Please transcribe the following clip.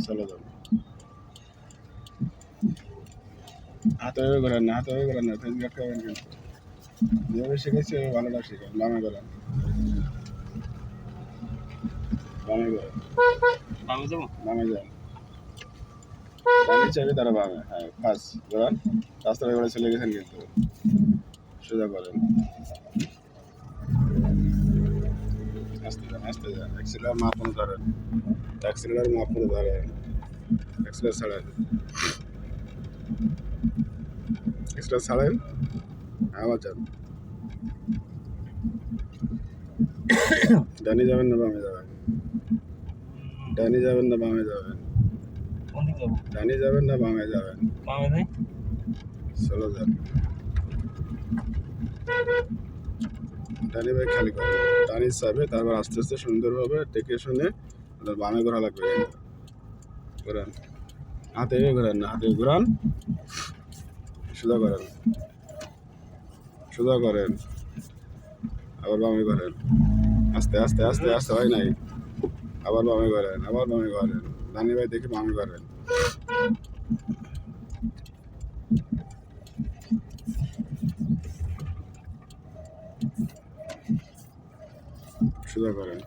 চলে যান। হাতে ঘোরান না, হাতে ঘোরান না, ফেসবুক খাবেন কিন্তু যেভাবে শিখেছি ওই ভালোটা শিখেন। বামে ঘোরান, বামে ঘোরান, বামে যান। ডানে চাইবে তারা বামে, হ্যাঁ ফার্স্ট ঘোরান। রাস্তাটা করে চলে গেছেন কিন্তু সোজা করেন। আস্তে যান, আস্তে যান। অ্যাক্সিলার মাপ মতো ধরেন, অ্যাক্সিলার মাপ মতো ধরেন, অ্যাক্সিলার ছাড়েন, অ্যাক্সিলার ছাড়েন, আবার যান। ডানে যাবেন না বামে যাবেন, ডানে যাবেন না বামে যাবেন, ডানে যাবেন না বামে যাবেন, চলো যান। ডানে ভাই খালি করেন, ডানে চাপে তারপর আস্তে আস্তে সুন্দরভাবে দেখে শুনে বামে ঘোরা লাগবে। ঘোরান, হাতে ঘোরান না, হাতে ঘোরান, সোজা করেন, সোজা করেন, আবার বামে করেন। আস্তে আস্তে আস্তে আস্তে হয় নাই, আবার বামে করেন, আবার বামে করেন। ডানে ভাই দেখে বামে করেন, সোজা করেন।